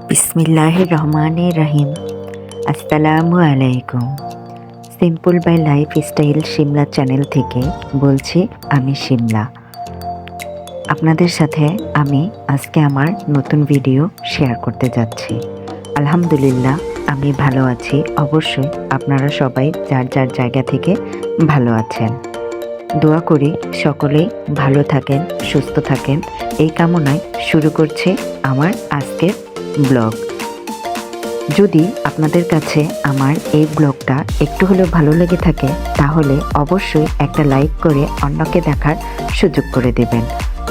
বিসমিল্লাহির রহমানির রহিম। আসসালামু আলাইকুম। Simple by lifestyle Shimla channel থেকে বলছি আমি শিমলা। আপনাদের সাথে আমি আজকে আমার নতুন ভিডিও শেয়ার করতে যাচ্ছি। আলহামদুলিল্লাহ আমি ভালো আছি। অবশ্যই আপনারা সবাই যার যার জায়গা থেকে ভালো আছেন। দোয়া করি সকলেই ভালো থাকেন, সুস্থ থাকেন, এই কামনায় শুরু করছি আমার আজকের ব্লগ। যদি আপনাদের কাছে আমার এই ব্লগটা একটু হলেও ভালো লেগে থাকে তাহলে অবশ্যই একটা লাইক করে অন্যকে দেখার সুযোগ করে দেবেন।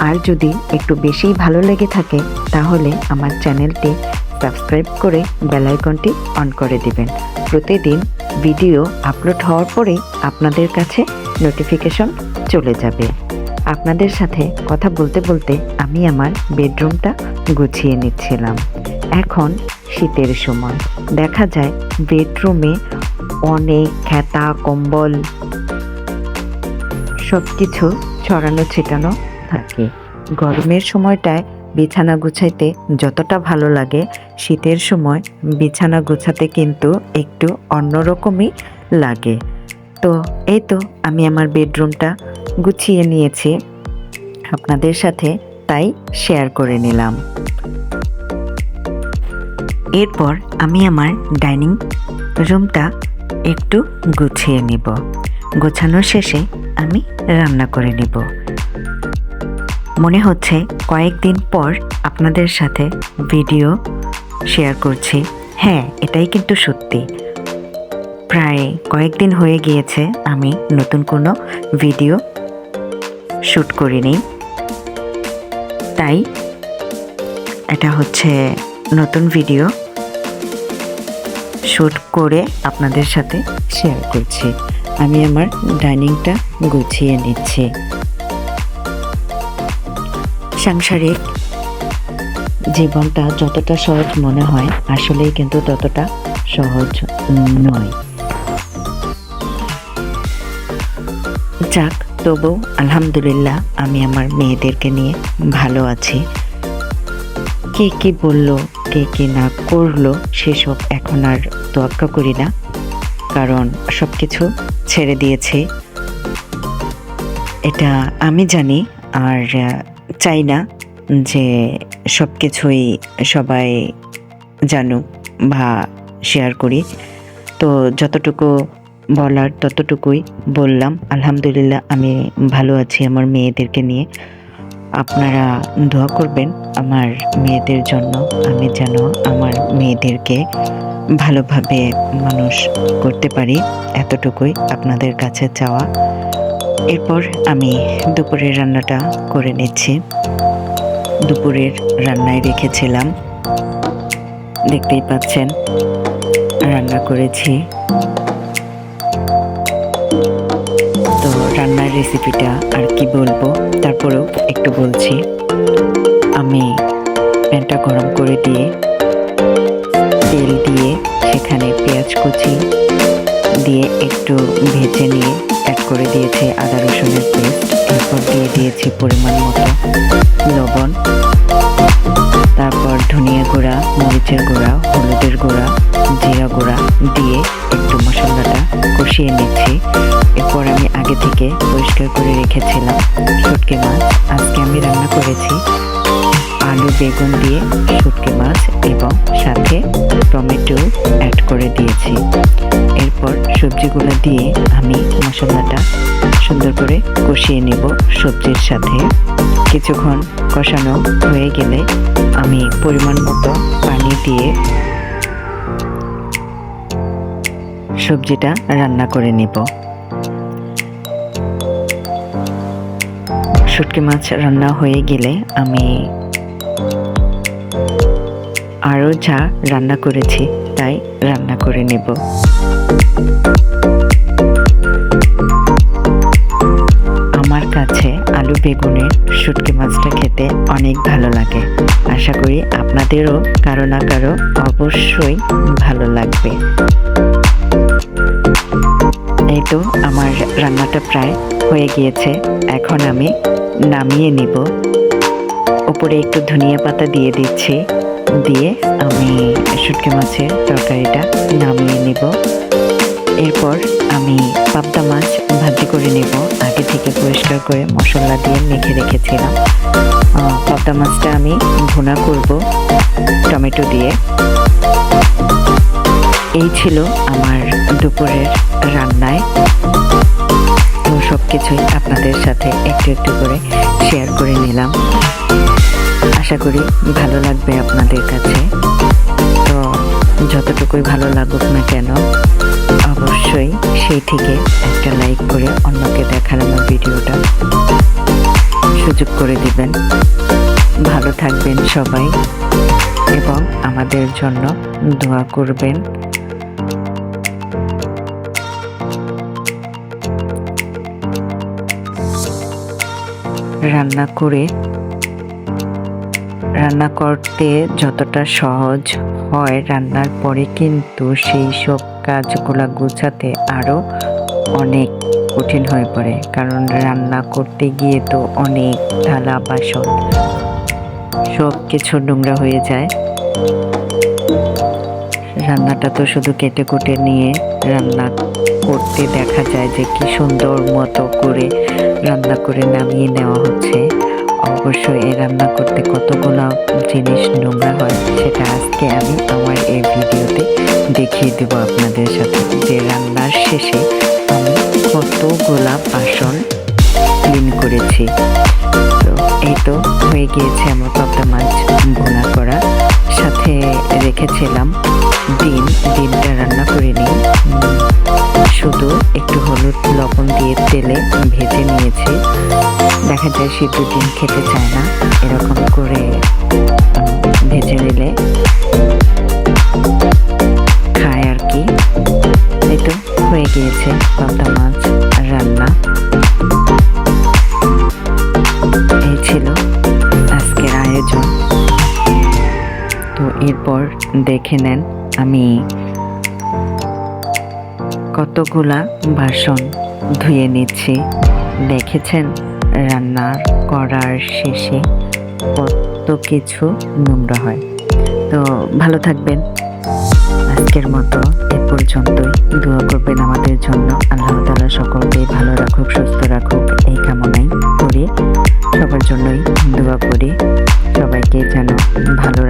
আর যদি একটু বেশি ভালো লেগে থাকে তাহলে আমার চ্যানেলটি সাবস্ক্রাইব করে বেল আইকনটি অন করে দিবেন। প্রতিদিন ভিডিও আপলোড হওয়ার পরেই আপনাদের কাছে নোটিফিকেশন চলে যাবে। আপনাদের সাথে কথা বলতে বলতে আমি আমার বেডরুমটা গুছিয়ে নিচ্ছিলাম। এখন শীতের সময় দেখা যায় বেডরুমে অনেক খাতা কম্বল সব কিছু ছড়ানো ছিটানো থাকে। গরমের সময়টায় বিছানা গুছাইতে যতটা ভালো লাগে, শীতের সময় বিছানা গুছাতে কিন্তু একটু অন্যরকমই লাগে। তো এই তো আমি আমার বেডরুমটা গুছিয়ে নিয়েছি, আপনাদের সাথে তাই শেয়ার করে নিলাম। এরপর আমি আমার ডাইনিং রুমটা একটু গুছিয়ে নেব। গোছানোর শেষে আমি রান্না করে নেব। মনে হচ্ছে কয়েকদিন পর আপনাদের সাথে ভিডিও শেয়ার করছি। হ্যাঁ, এটাই কিন্তু সত্যি। প্রায় কয়েকদিন হয়ে গিয়েছে আমি নতুন কোনো ভিডিও শ্যুট করিনি, তাই এটা হচ্ছে নতুন ভিডিও শ্যুট করে আপনাদের সাথে শেয়ার করছি। আমি আমার ডাইনিংটা গুছিয়ে নিচ্ছি। সাংসারিক জীবনটা যতটা সহজ মনে হয় আসলেই কিন্তু ততটা সহজ নয়। যাক, তবু আলহামদুলিল্লাহ আমি আমার মেয়েদেরকে নিয়ে ভালো আছি। কে কি বললো, কে কি না করলো সেসব এখন আর তোয়াক্কা করি না, কারণ সব কিছু ছেড়ে দিয়েছি। এটা আমি জানি আর চাই না যে সব কিছুই সবাই জানুক বা শেয়ার করি। তো যতটুকু বলার ততটুকুই বললাম। আলহামদুলিল্লাহ আমি ভালো আছি আমার মেয়েদেরকে নিয়ে। আপনারা দোয়া করবেন আমার মেয়েদের জন্য, আমি যেন আমার মেয়েদেরকে ভালোভাবে মানুষ করতে পারি, এতটুকুই আপনাদের কাছে চাওয়া। এরপর আমি দুপুরের রান্নাটা করে নিচ্ছি। দুপুরের রান্নায় রেখেছিলাম, দেখতেই পাচ্ছেন রান্না করেছি। তো রান্নার রেসিপিটা আর কি বলবো, তারপরেও একটু বলছি। আমি প্যানটা গরম করে দিয়ে তেল দিয়ে সেখানে পেঁয়াজ কুচি দিয়ে একটু ভেজে নিয়ে অ্যাড করে দিয়েছি আদা রসুনের পেস্ট। এরপর দিয়ে দিয়েছি পরিমাণ মতো লবণ, তারপর ধনিয়া গুঁড়া, মরিচের গুঁড়া, হলুদের গুঁড়া, জিরা গুঁড়া দিয়ে একটু মশলাটা কষিয়ে নিচ্ছি। এরপর আমি আগে থেকে পরিষ্কার করে রেখেছিলাম শুটকি মাছ। আজকে আমি রান্না করেছি আলু বেগুন দিয়ে শুটকি মাছ এবং সাথে টমেটো অ্যাড করে দিয়েছি। এরপর সবজিগুলো দিয়ে আমি মশলাটা সুন্দর করে কষিয়ে নেব সবজির সাথে। কিছুক্ষণ কষানো হয়ে গেলে আমি পরিমাণ মতো পানি দিয়ে সবজিটা রান্না করে নেব। শুটকি মাছ রান্না হয়ে গেলে আমি আরও যা রান্না করেছি তাই রান্না করে নেব। আমার কাছে আলু বেগুনের শুটকি মাছটা খেতে অনেক ভালো লাগে। আশা করি আপনাদেরও কারো না কারো অবশ্যই ভালো লাগবে। এই তো আমার রান্নাটা প্রায় হয়ে গিয়েছে, এখন আমি নামিয়ে নিব। উপরে একটু ধনিয়া পাতা দিয়ে দিচ্ছি, দিয়ে আমি শুটকি মাছের তরকারিটা নামিয়ে নেব। এরপর আমি পাবদা মাছ ভাজি করে নেব। আগে থেকে পরিষ্কার করে মশলা দিয়ে মেখে রেখেছিলাম। পাবদা মাছটা আমি ভুনা করব টমেটো দিয়ে। এই ছিল আমার দুপুরের রান্নায়। তো সব কিছুই আপনাদের সাথে একটু একটু করে শেয়ার করে নিলাম। আশা করি ভালো লাগবে আপনাদের কাছে। তো যতটুকুই ভালো লাগুক না কেন, অবশ্যই সেই থেকে একটা লাইক করে অন্যকে দেখার আমার ভিডিওটা সুযোগ করে দিবেন। ভালো থাকবেন সবাই এবং আমাদের জন্য দোয়া করবেন। রান্না করতে যতটা সহজ হয়, রান্নার পরে কিন্তু সেই সব কাজগুলা গোছাতে আরো অনেক কঠিন হয়ে পড়ে। কারণ রান্না করতে গিয়ে তো অনেক থালা বাসন সব কিছু নোংরা হয়ে যায়। রান্নাটা তো শুধু কেটে কুটে নিয়ে রান্না করতে দেখা যায় যে কি সুন্দর মতো করে রান্না করে নামিয়ে নেওয়া হচ্ছে। অবশ্যই এই রান্না করতে কতগুলো জিনিস নোংরা হয় সেটা আজকে আমি আমার এই ভিডিওতে দেখিয়ে দেব আপনাদের সাথে, যে রান্নার শেষে আমি কতগুলা বাসন ক্লিন করেছি। তো এই তো হয়ে গিয়েছে আমার পাবদা মাছ ভুনা করা। সাথে রেখেছিলাম ডিমটা রান্না করে নিই, শুধু একটু হলুদ লবণ দিয়ে তেলে ভেজে নিয়েছি। দেখা যায় সিদ্ধ ডিম খেতে চায় না, এরকম করে ভেজে নিলে খায় আর কি। এই তো হয়ে গিয়েছে পাবদা মাছ রান্না। এই ছিল আজকের আয়োজন। তো এরপর দেখে নেন আমি কতগুলা বাসন ধুয়ে নিচ্ছি। দেখেছেন রান্না করার শেষে কত কিছু নোংরা হয়। তো ভালো থাকবেন। আজকের মতো এ পর্যন্তই। দোয়া করবেন আমাদের জন্য। আল্লাহ তাআলা সকলকেই ভালো রাখুক, সুস্থ রাখুক, এই কামনাই করি। সবার জন্যই দোয়া করি, সবাইকে যেন ভালো